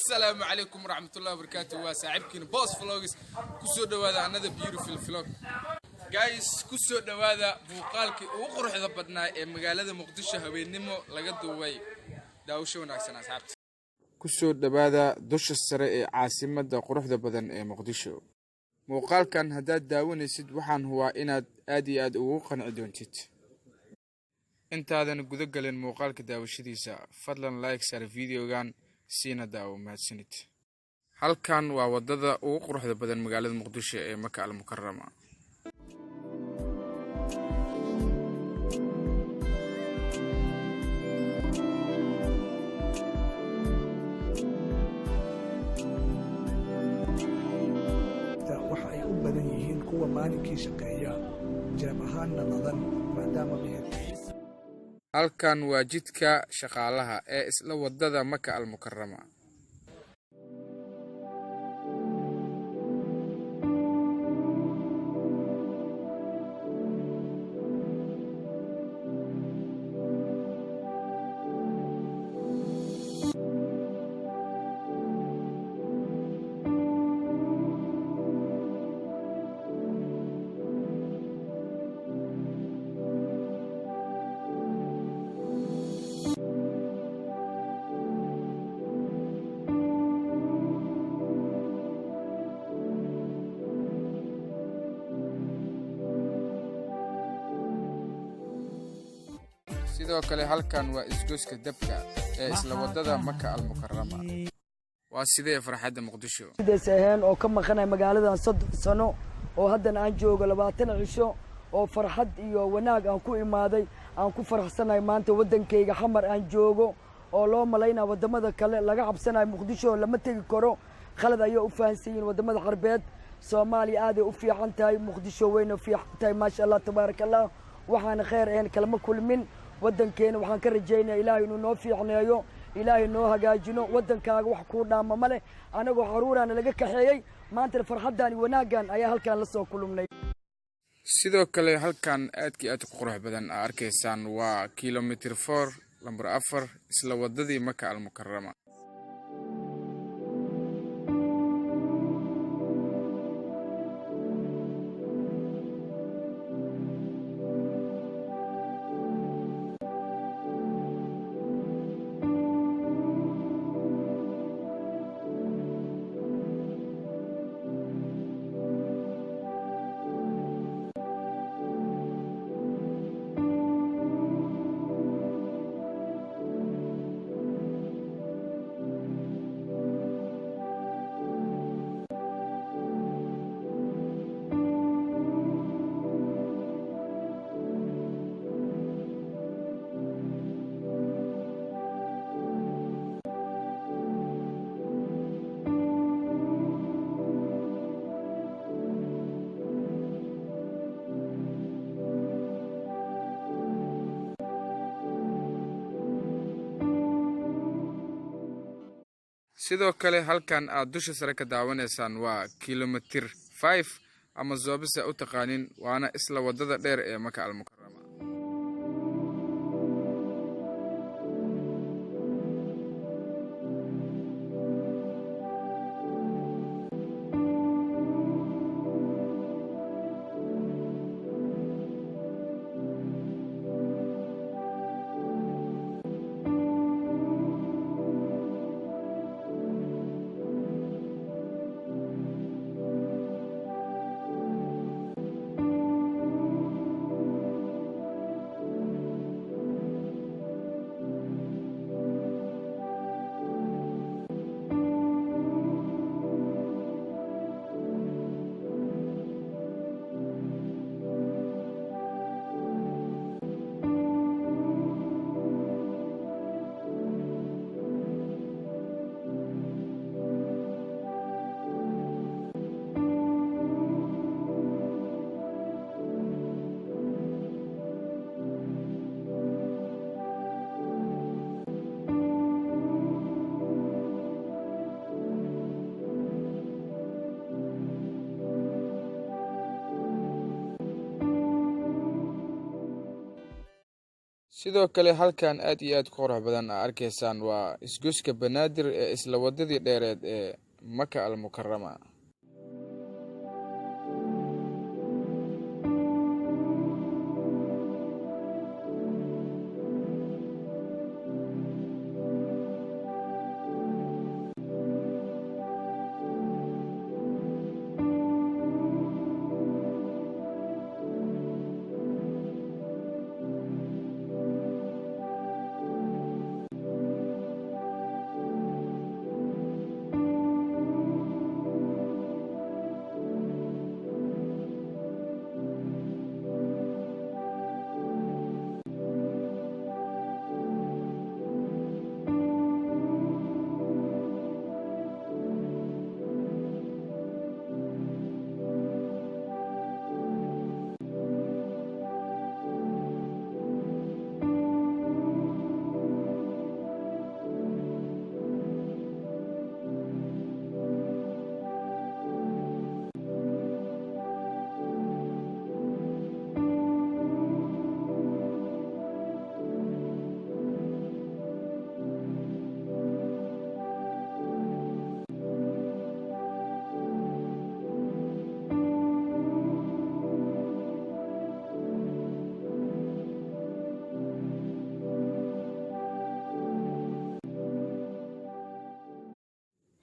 السلام عليكم ورحمة الله وبركاته وساعبكين بوس فلوجز كسو دوادا another beautiful vlog guys كسو دوادا muuqaalkii ugu quruxda badnaa ee magaalada Muqdisho habeenimo laga duubay daawasho wanaagsan asxaabta kusoo dhawaada dusha sare ee caasimadda quruxda badan ee Muqdisho muuqaalkan hadaad daawanaysid waxaan huwa inaad aad iyo aad ugu qanci doontid intaadan guda galin muuqaalka daawashadiisa fadlan like sar videogan siina daawo mahadsanid halkan waa wadada ugu quruxda badan magaalada Muqdisho ee Maka al-Mukarrama waxa ay u badan yihiin kuwa maalinkii shaqeeya jaam ahaanna nadan maadaama halkan waa jidka shaqaalaha ee isla wadada Maka al-Mukarrama sidoo kale halkan waa isgoyska dabka ee isla wadada Maka al-Mukarrama waa sidee farxadda Muqdisho sideen oo ka maqanay magaaladan 3 sano oo haddana aan joogo 20 cisho oo farxad iyo wanaag aan ku imaaday aan ku faraxsanahay maanta wadankayga xamar aan joogo oo loo maleynaa wadamada kale laga cabsanayo Muqdisho lama tagi karo khalad ayaa u fahansiin wadamada qarbeed Soomaaliya aad ay u fiican tahay Muqdisho weyna fiican tahay ma sha Allah tabarakallah waxaan khayr aan kalma kulmin wadankeena waxaan ka rajaynayaa Ilaahay inuu noo fiicneeyo Ilaahay noo hagaajino wadankaaga wax ku dhaama male anagu xaruurana laga kaxeeyay maanta farxadan wanaagan ayaa halkan la soo kulumnay sidoo kale halkan aadkii aad qurux badan arkaysaan waa kilometer 4 lambar 4 isla wadadii Maka al-Mukarrama sidoo kale halkan aad dusha sare ka daawanaysaan waa kilometer 5 ama zoobisa u taqaanin waana isla wadada dheer ee Maka al-Mukarrama sidoo kale halkan aad iyo aad qurux badan arkaysaan waa isgoyska Banaadir ee isla wadadii dheereed ee Maka al-Mukarrama.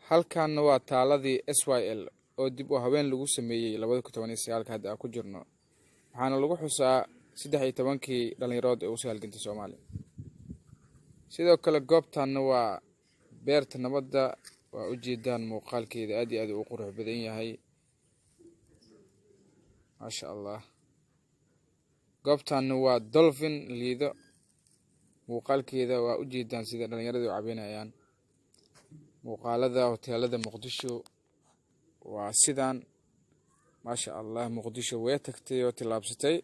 halkan waa taaladii SYL oo dib u haween lagu sameeyay 2019 hadda aan ku jirno waxaana lagu xusaa 13kii dhalinyarood ee u soo halgantay Soomaaliya sidoo kale goobtan waa beerta nabadda waa u jeedaan muuqaalkeeda aad iyo aad u qurux badan yahay ma sha Allah goobtan waa Dolphin Lido muuqaalkeeda waa u jeedaan sida dhalinyaradu u caabinayaan muuqaalada hoteelada Muqdisho waa sidaan ma sha Allah Muqdisho way tagtay oo tilaabsatay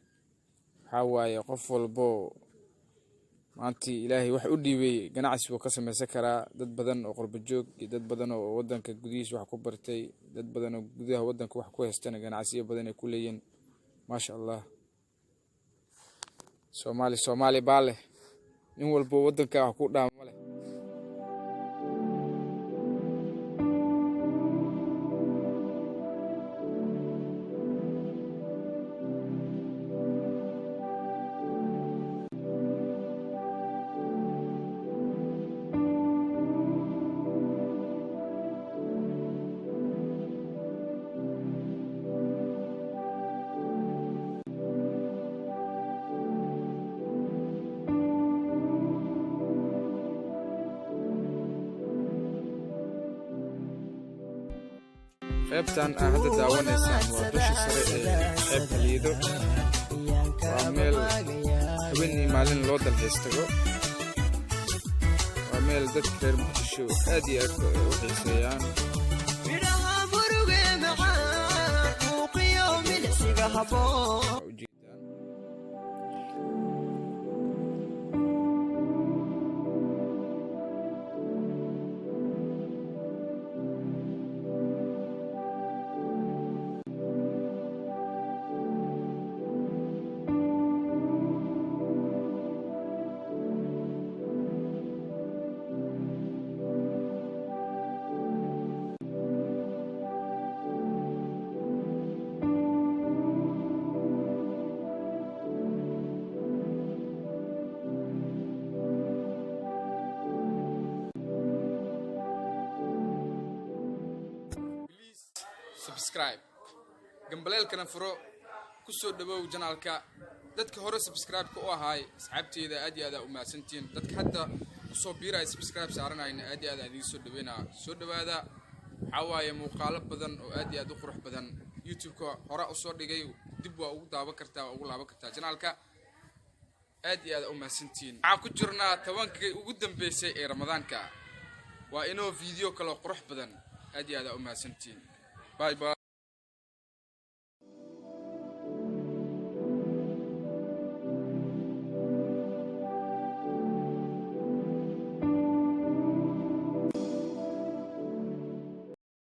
waxa waaye qof walbo maanta Ilaahay wax u dhiibay ganacsi uu ka sameeysan karaa dad badan oo qurbo joog iyo dad badan oo wadanka gudihiisa wax ku bartay dad badan oo gudaha wadanka wax ku haystaan ganacsiyo badan ay ku leeyeen ma sha Allah Soomaali baale in walbo wadanka wax ku dhaamo leh qaybtan hadda daawanaysaan waa dusha sare ee qaybta Lido waa meel habeenii maalin loo dalxiistago waa meel dadka reer Muqdisho aad iyo aad u xiiseeyaan midhaha muruge macaan muuqiyo milisiga haboon subscribe gambaleelkana furo ku soo dhawow janaalka dadka hore subscribe ka u ahaay asxaabteeda aad iyo aad u maasantiin dadka hadda ku soo biiray subscribe saaranayna aad iyo aad idin soo dhaweynaa soo dhawaada waxa waaye muuqaalo badan oo aad iyo aad u qurux badan YouTube-ka hore u soo dhigay dib waa ugu daawan kartaa ugu laaban kartaa janaalka aad iyo aad u maasantiin waxaan ku jirnaa 10kii ugu dambeysay ee Ramadaanka waa inoo video kale qurux badan aad iyo aad u maasantiin bye bye